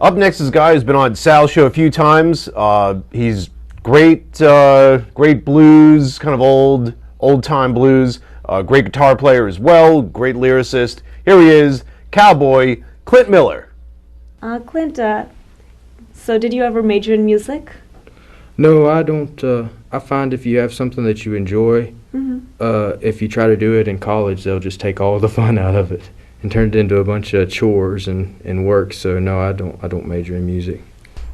Up next is a guy who's been on Sal's show a few times. He's great, great blues, kind of old-time blues. Great guitar player as well, great lyricist. Here he is, cowboy Clint Miller. Clint, so did you ever major in music? No, I don't. I find if you have something that you enjoy, if you try to do it in college, they'll just take all the fun out of it and turn it into a bunch of chores and work. So no, I don't major in music.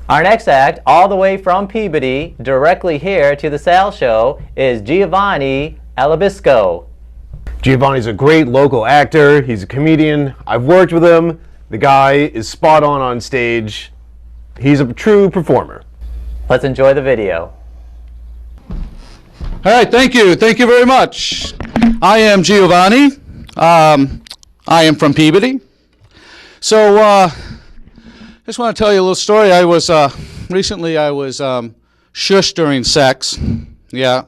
Our next act, all the way from Peabody, directly here to the Sal Show, is Giovani Alabisco. Giovani's a great local actor. He's a comedian. I've worked with him. The guy is spot on stage. He's a true performer. Let's enjoy the video. All right, thank you. Thank you very much. I am Giovani. I am from Peabody. So, just want to tell you a little story. I was, recently I was shushed during sex. Yeah.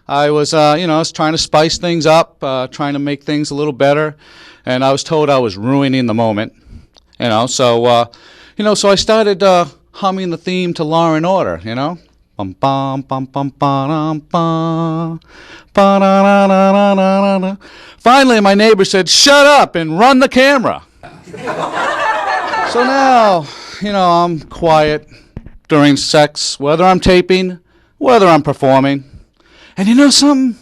I was, I was trying to spice things up, trying to make things a little better, and I was told I was ruining the moment, so I started humming the theme to Law and Order, Bum bum bum bum bum bum ba-da-da-da-da-da-da. Finally, my neighbor said, "Shut up and run the camera." So now, I'm quiet during sex, whether I'm taping, whether I'm performing. And some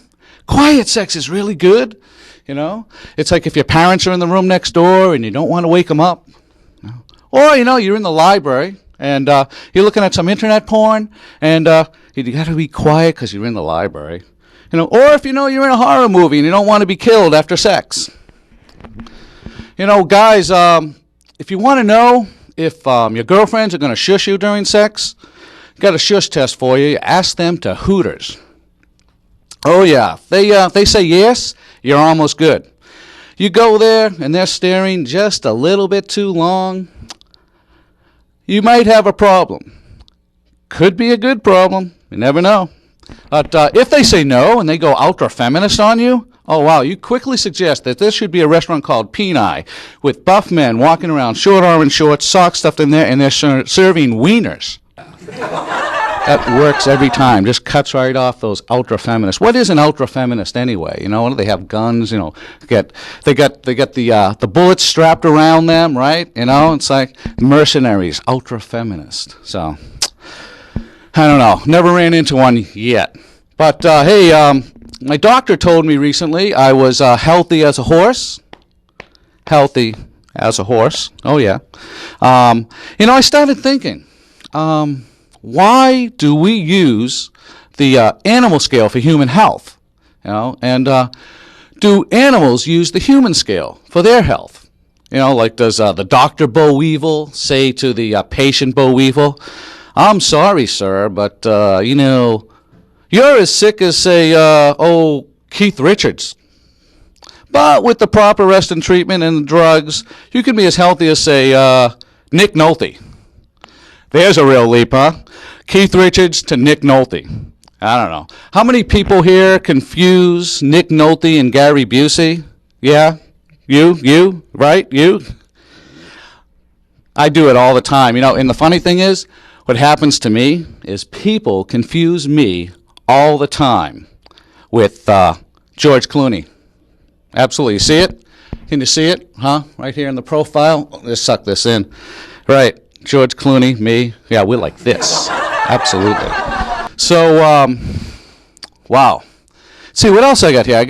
quiet sex is really good, It's like if your parents are in the room next door and you don't want to wake them up. Or, you're in the library and you're looking at some internet porn and you got to be quiet because you're in the library. Or if you're in a horror movie and you don't want to be killed after sex. Guys, if you want to know if your girlfriends are going to shush you during sex, got a shush test for you. You ask them to Hooters. Oh yeah, they say yes, you're almost good. You go there and they're staring just a little bit too long, you might have a problem. Could be a good problem, you never know. But if they say no and they go ultra-feminist on you, oh wow, you quickly suggest that this should be a restaurant called Timoney with buff men walking around, short orange shorts, socks stuffed in there, and they're serving wieners. That works every time. Just cuts right off those ultra-feminists. What is an ultra-feminist anyway? What do they have? Guns? They got the bullets strapped around them, right? It's like mercenaries, ultra-feminist. So I don't know. Never ran into one yet. But hey, my doctor told me recently I was healthy as a horse. Healthy as a horse. Oh yeah. I started thinking. Why do we use the animal scale for human health? And do animals use the human scale for their health? Like does the Dr. Bo Weevil say to the patient Bo Weevil, "I'm sorry, sir, but you're as sick as, say, Keith Richards. But with the proper rest and treatment and drugs, you can be as healthy as, say, Nick Nolte." There's a real leap, huh? Keith Richards to Nick Nolte. I don't know. How many people here confuse Nick Nolte and Gary Busey? Yeah? You? Right? You? I do it all the time. And the funny thing is, what happens to me is people confuse me all the time with George Clooney. Absolutely. You see it? Can you see it? Huh? Right here in the profile? Let's suck this in. Right. George Clooney, me. Yeah, we're like this. Absolutely. So, wow. See, what else I got here? I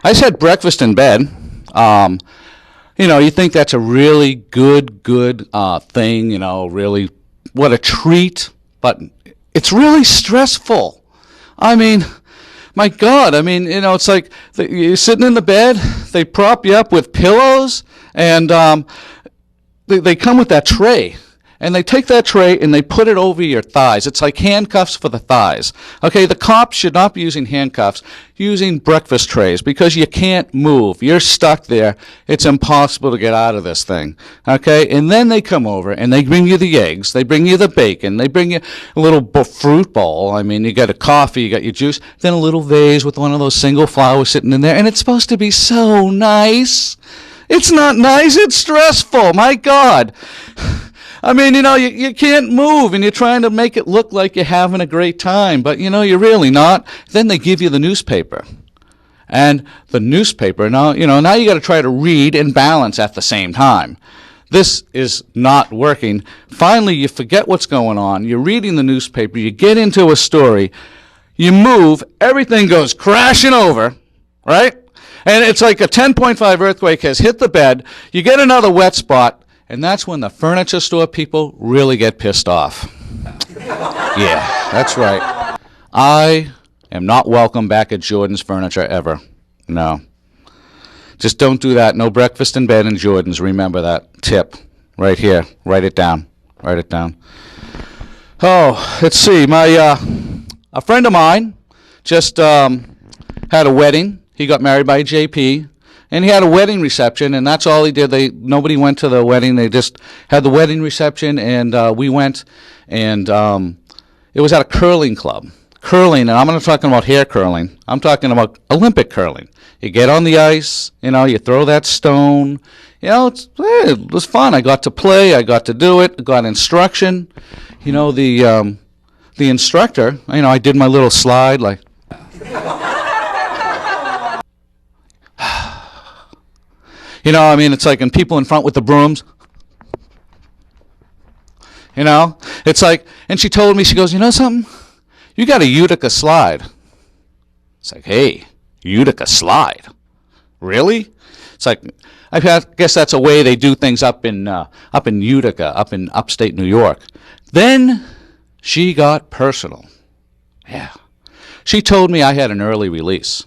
just had breakfast in bed. You think that's a really good thing, really, what a treat. But it's really stressful. I mean, my God, it's like you're sitting in the bed, they prop you up with pillows, and they come with that tray. And they take that tray and they put it over your thighs. It's like handcuffs for the thighs. Okay, the cops should not be using handcuffs, using breakfast trays, because you can't move. You're stuck there. It's impossible to get out of this thing. Okay, and then they come over and they bring you the eggs, they bring you the bacon, they bring you a little fruit bowl. You got a coffee, you got your juice, then a little vase with one of those single flowers sitting in there, and it's supposed to be so nice. It's not nice, it's stressful, my God. I mean, you know, you can't move, and you're trying to make it look like you're having a great time, but, you know, you're really not. Then they give you the newspaper. And the newspaper, now, you know, now you got to try to read and balance at the same time. This is not working. Finally, you forget what's going on. You're reading the newspaper. You get into a story. You move. Everything goes crashing over, right? And it's like a 10.5 earthquake has hit the bed. You get another wet spot, and that's when the furniture store people really get pissed off. Yeah, that's right. I am not welcome back at Jordan's Furniture ever. No. Just don't do that. No breakfast in bed in Jordan's. Remember that tip right here. Write it down. Write it down. Oh, let's see. A friend of mine just had a wedding. He got married by JP, and he had a wedding reception, and that's all he did. Nobody went to the wedding. They just had the wedding reception, and we went, and it was at a curling club. Curling, and I'm not talking about hair curling. I'm talking about Olympic curling. You get on the ice, you know, you throw that stone. You know, it was fun. I got to play. I got to do it. I got instruction. You know, the instructor, you know, I did my little slide like. You know, I mean, it's like, and people in front with the brooms. You know, it's like, and she told me, she goes, you know something? You got a Utica slide. It's like, hey, Utica slide. Really? It's like, I guess that's a way they do things up in Utica, up in upstate New York. Then she got personal. Yeah. She told me I had an early release.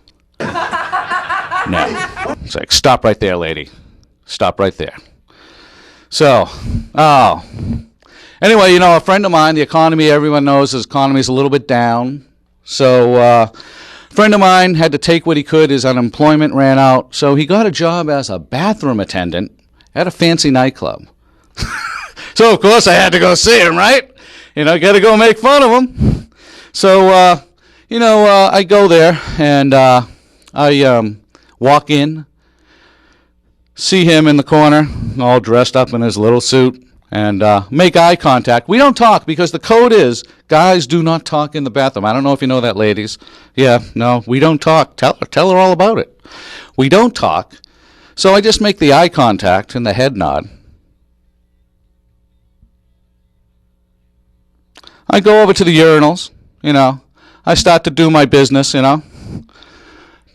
No. It's like, stop right there, lady. Stop right there. So, anyway, you know, a friend of mine, the economy, everyone knows his economy is a little bit down. So, a friend of mine had to take what he could. His unemployment ran out. So he got a job as a bathroom attendant at a fancy nightclub. So, of course, I had to go see him, right? You know, got to go make fun of him. So, you know, I go there, and I walk in, see him in the corner, all dressed up in his little suit, and make eye contact. We don't talk because the code is guys do not talk in the bathroom. I don't know if you know that, ladies. Yeah, no, we don't talk. Tell her all about it. We don't talk. So I just make the eye contact and the head nod. I go over to the urinals, you know. I start to do my business, you know.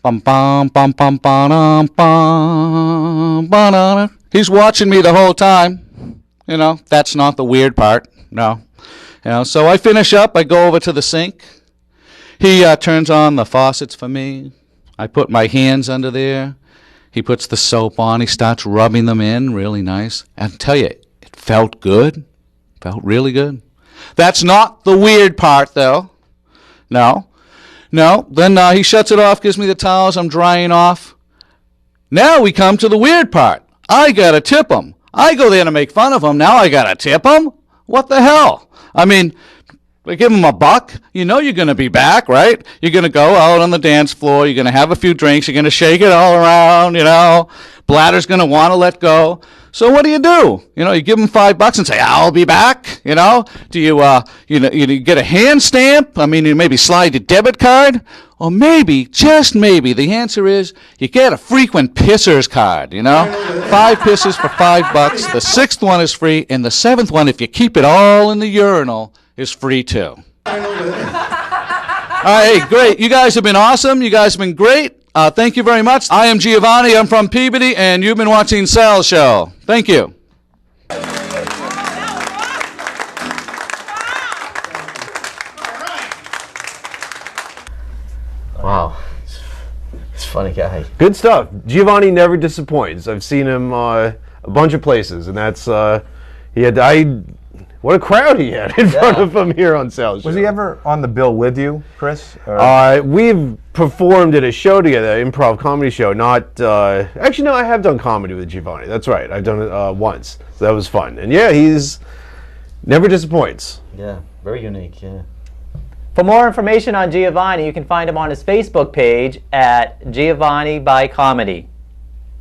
Bum, bum, bum, bum, bum, bum, bum. He's watching me the whole time. You know, that's not the weird part. No. You know, so I finish up. I go over to the sink. He turns on the faucets for me. I put my hands under there. He puts the soap on. He starts rubbing them in. Really nice. And I tell you, it felt good. Felt really good. That's not the weird part, though. No. No. Then he shuts it off, gives me the towels. I'm drying off. Now we come to the weird part. I got to tip him. I go there to make fun of him. Now I got to tip him? What the hell? I mean, we give him a buck. You know you're going to be back, right? You're going to go out on the dance floor. You're going to have a few drinks. You're going to shake it all around, you know. Bladder's going to want to let go. So what do? You know, you give him $5 and say, I'll be back, you know. Do you, you get a hand stamp? I mean, you maybe slide your debit card. Or maybe, just maybe, the answer is you get a frequent pissers card, you know. 5 pisses for $5. The 6th one is free. And the 7th one, if you keep it all in the urinal, is free too. All right, hey, great. You guys have been awesome. You guys have been great. Thank you very much. I am Giovani. I'm from Peabody, and you've been watching Sal's show. Thank you. Wow. He's a funny guy. Good stuff. Giovani never disappoints. I've seen him a bunch of places, and that's what a crowd he had in front of him here on Sal's show. Was he ever on the bill with you, Chris? We've performed at a show together, an improv comedy show. Not actually, no, I have done comedy with Giovani. That's right. I've done it once. So that was fun. And yeah, he's never disappoints. Yeah, very unique. Yeah. For more information on Giovani, you can find him on his Facebook page at Giovani by Comedy.